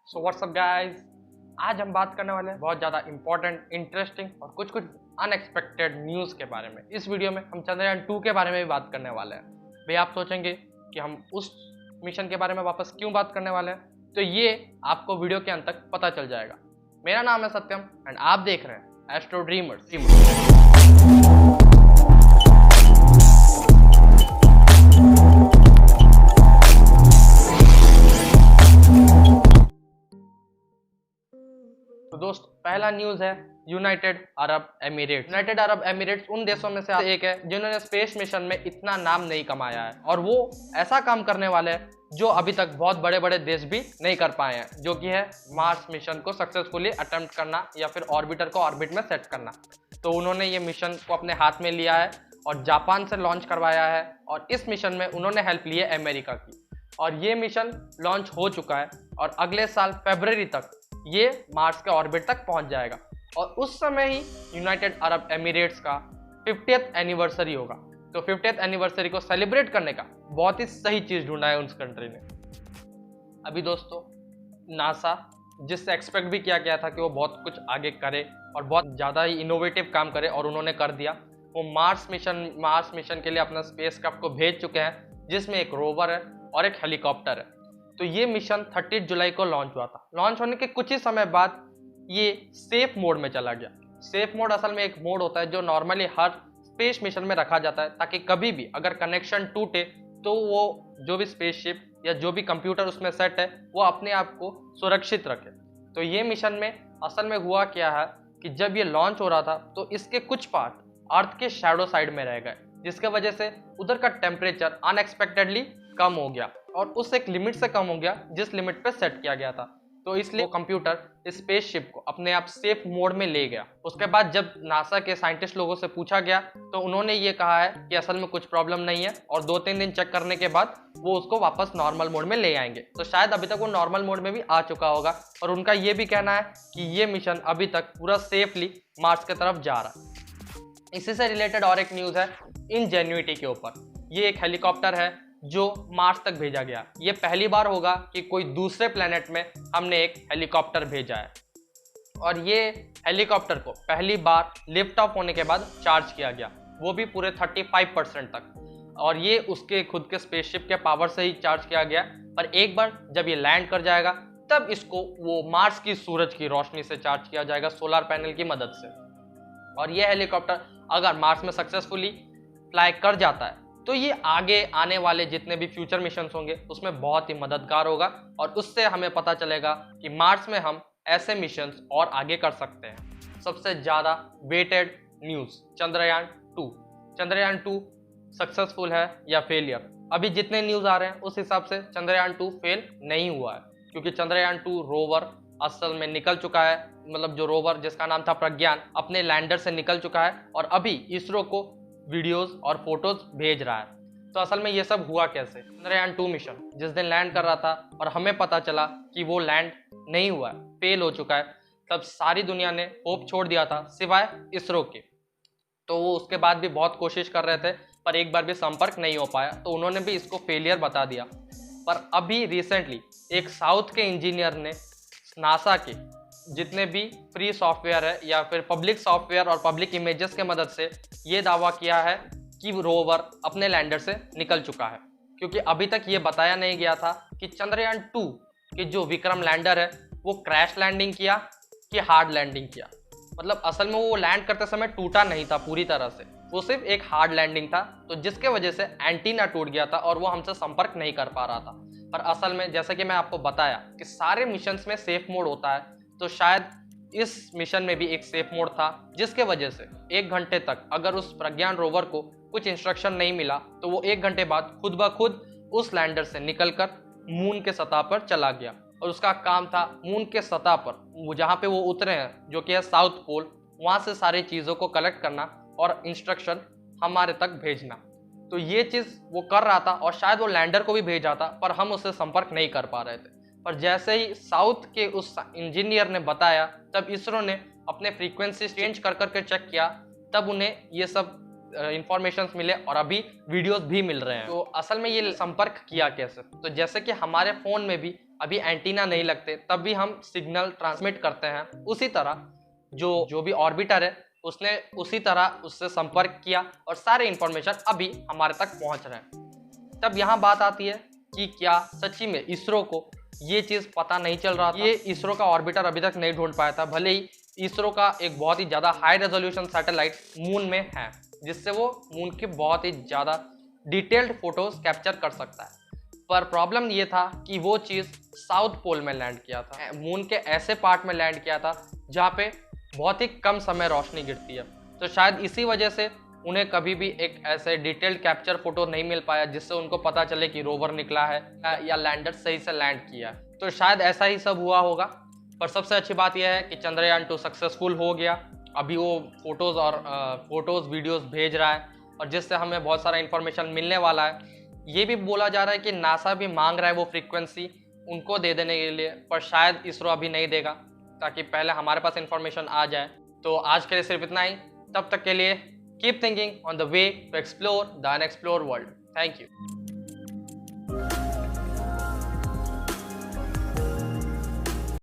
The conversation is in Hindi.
सो व्हाट्सअप गाइस, आज हम बात करने वाले हैं बहुत ज़्यादा इंपॉर्टेंट, इंटरेस्टिंग और कुछ अनएक्सपेक्टेड न्यूज़ के बारे में। इस वीडियो में हम चंद्रयान 2 के बारे में भी बात करने वाले हैं। भाई आप सोचेंगे कि हम उस मिशन के बारे में वापस क्यों बात करने वाले हैं, तो ये आपको वीडियो के अंत तक पता चल जाएगा। मेरा नाम है सत्यम एंड आप देख रहे हैं एस्ट्रो ड्रीमर्स। तो दोस्त, पहला न्यूज है United Arab Emirates. United Arab Emirates उन देशों में से एक है जिन्होंने स्पेस मिशन में इतना नाम नहीं कमाया है, और वो ऐसा काम करने वाले हैं जो अभी तक बहुत बड़े बड़े देश भी नहीं कर पाए हैं, जो कि है मार्स मिशन को सक्सेसफुली अटेम्प्ट करना या फिर ऑर्बिटर को ऑर्बिट में सेट करना। तो उन्होंने ये मिशन को अपने हाथ में लिया है और जापान से लॉन्च करवाया है, और इस मिशन में उन्होंने हेल्प ली है अमेरिका की, और ये मिशन लॉन्च हो चुका है और अगले साल फरवरी तक ये मार्स के ऑर्बिट तक पहुंच जाएगा। और उस समय ही यूनाइटेड अरब एमिरेट्स का 50th एनिवर्सरी होगा। तो 50th एनिवर्सरी को सेलिब्रेट करने का बहुत ही सही चीज़ ढूंढा है उस कंट्री ने। अभी दोस्तों, नासा जिससे एक्सपेक्ट भी किया गया था कि वो बहुत कुछ आगे करे और बहुत ज़्यादा ही इनोवेटिव काम करे, और उन्होंने कर दिया। वो मार्स मिशन के लिए अपना स्पेसक्राफ्ट को भेज चुके हैं, जिसमें एक रोवर है और एक हेलीकॉप्टर है। तो ये मिशन 30 जुलाई को लॉन्च हुआ था। लॉन्च होने के कुछ ही समय बाद ये सेफ मोड में चला गया। सेफ मोड असल में एक मोड होता है जो नॉर्मली हर स्पेस मिशन में रखा जाता है, ताकि कभी भी अगर कनेक्शन टूटे तो वो जो भी स्पेसशिप या जो भी कंप्यूटर उसमें सेट है वो अपने आप को सुरक्षित रखे। तो ये मिशन में असल में हुआ क्या है कि जब ये लॉन्च हो रहा था तो इसके कुछ पार्ट अर्थ के शैडो साइड में रह गए, जिसके वजह से उधर का टेम्परेचर अनएक्सपेक्टेडली कम हो गया, और उस एक लिमिट से कम हो गया जिस लिमिट पे सेट किया गया था। तो इसलिए कंप्यूटर इस स्पेसशिप को अपने आप सेफ मोड में ले गया। उसके बाद जब नासा के साइंटिस्ट लोगों से पूछा गया तो उन्होंने ये कहा है कि असल में कुछ प्रॉब्लम नहीं है, और 2-3 दिन चेक करने के बाद वो उसको वापस नॉर्मल मोड में ले आएंगे। तो शायद अभी तक वो नॉर्मल मोड में भी आ चुका होगा, और उनका ये भी कहना है कि ये मिशन अभी तक पूरा सेफली मार्स की तरफ जा रहा है। इसी से रिलेटेड और एक न्यूज़ है इनजेन्युइटी के ऊपर। ये एक हेलीकॉप्टर है जो मार्स तक भेजा गया। ये पहली बार होगा कि कोई दूसरे प्लेनेट में हमने एक हेलीकॉप्टर भेजा है, और ये हेलीकॉप्टर को पहली बार लिफ्ट ऑफ होने के बाद चार्ज किया गया, वो भी पूरे 35% तक। और ये उसके खुद के स्पेसशिप के पावर से ही चार्ज किया गया। पर एक बार जब ये लैंड कर जाएगा तब इसको वो मार्स की सूरज की रोशनी से चार्ज किया जाएगा, सोलर पैनल की मदद से। और ये हेलीकॉप्टर अगर मार्स में सक्सेसफुली फ्लाई कर जाता है तो ये आगे आने वाले जितने भी फ्यूचर मिशंस होंगे उसमें बहुत ही मददगार होगा, और उससे हमें पता चलेगा कि मार्स में हम ऐसे मिशंस और आगे कर सकते हैं। सबसे ज़्यादा weighted news Chandrayaan 2। Chandrayaan 2 successful है या फेलियर? अभी जितने न्यूज़ आ रहे हैं उस हिसाब से चंद्रयान 2 फेल नहीं हुआ है, क्योंकि चंद्रयान 2 रोवर असल में निकल चुका है। मतलब जो रोवर जिसका नाम था प्रज्ञान अपने लैंडर से निकल चुका है, और अभी इसरो को वीडियोस और फोटोज भेज रहा है। तो असल में ये सब हुआ कैसे? चंद्रयान 2 मिशन जिस दिन लैंड कर रहा था और हमें पता चला कि वो लैंड नहीं हुआ है, फेल हो चुका है, तब सारी दुनिया ने होप छोड़ दिया था सिवाय इसरो के। तो वो उसके बाद भी बहुत कोशिश कर रहे थे, पर एक बार भी संपर्क नहीं हो पाया, तो उन्होंने भी इसको फेलियर बता दिया। पर अभी रिसेंटली एक साउथ के इंजीनियर ने नासा के जितने भी फ्री सॉफ्टवेयर है या फिर पब्लिक सॉफ्टवेयर और पब्लिक इमेजेस के मदद से ये दावा किया है कि रोवर अपने लैंडर से निकल चुका है। क्योंकि अभी तक ये बताया नहीं गया था कि चंद्रयान 2 की जो विक्रम लैंडर है वो क्रैश लैंडिंग किया कि हार्ड लैंडिंग किया। मतलब असल में वो लैंड करते समय टूटा नहीं था पूरी तरह से, वो सिर्फ एक हार्ड लैंडिंग था, तो जिसके वजह से एंटीना टूट गया था और वो हमसे संपर्क नहीं कर पा रहा था। पर असल में जैसे कि मैं आपको बताया कि सारे मिशंस में सेफ मोड होता है, तो शायद इस मिशन में भी एक सेफ मोड था, जिसके वजह से 1 घंटे तक अगर उस प्रज्ञान रोवर को कुछ इंस्ट्रक्शन नहीं मिला तो वो 1 घंटे बाद खुद ब खुद उस लैंडर से निकलकर मून के सतह पर चला गया। और उसका काम था मून के सतह पर जहाँ पे वो उतरे हैं, जो कि है साउथ पोल, वहाँ से सारी चीज़ों को कलेक्ट करना और इंस्ट्रक्शन हमारे तक भेजना। तो ये चीज़ वो कर रहा था, और शायद वो लैंडर को भी भेजा था, पर हम उससे संपर्क नहीं कर पा रहे थे। पर जैसे ही साउथ के उस इंजीनियर ने बताया, तब इसरो ने अपने फ्रीक्वेंसी चेंज कर करके चेक किया, तब उन्हें ये सब इंफॉर्मेशंस मिले और अभी वीडियोस भी मिल रहे हैं। तो असल में ये संपर्क किया कैसे? तो जैसे कि हमारे फ़ोन में भी अभी एंटीना नहीं लगते तब भी हम सिग्नल ट्रांसमिट करते हैं, उसी तरह जो भी ऑर्बिटर है उसने उसी तरह उससे संपर्क किया और सारे इंफॉर्मेशन अभी हमारे तक पहुंच रहे हैं। तब यहाँ बात आती है कि क्या सच्ची में इसरो को ये चीज़ पता नहीं चल रहा था? ये इसरो का ऑर्बिटर अभी तक नहीं ढूंढ पाया था, भले ही इसरो का एक बहुत ही ज़्यादा हाई रेजोल्यूशन सैटेलाइट मून में है, जिससे वो मून के बहुत ही ज़्यादा डिटेल्ड फोटोज कैप्चर कर सकता है। पर प्रॉब्लम ये था कि वो चीज़ साउथ पोल में लैंड किया था, मून के ऐसे पार्ट में लैंड किया था जहाँ पे बहुत ही कम समय रोशनी गिरती है। तो शायद इसी वजह से उन्हें कभी भी एक ऐसे डिटेल्ड कैप्चर फोटो नहीं मिल पाया जिससे उनको पता चले कि रोवर निकला है या लैंडर सही से लैंड किया है। तो शायद ऐसा ही सब हुआ होगा। पर सबसे अच्छी बात यह है कि चंद्रयान 2 सक्सेसफुल हो गया। अभी वो फोटोज़ वीडियोस भेज रहा है और जिससे हमें बहुत सारा इन्फॉर्मेशन मिलने वाला है। ये भी बोला जा रहा है कि नासा भी मांग रहा है वो फ्रीक्वेंसी उनको दे देने के लिए, पर शायद इसरो अभी नहीं देगा, ताकि पहले हमारे पास इन्फॉर्मेशन आ जाए। तो आज के लिए सिर्फ इतना ही। तब तक के लिए keep thinking on the way to explore the unexplored world. Thank you.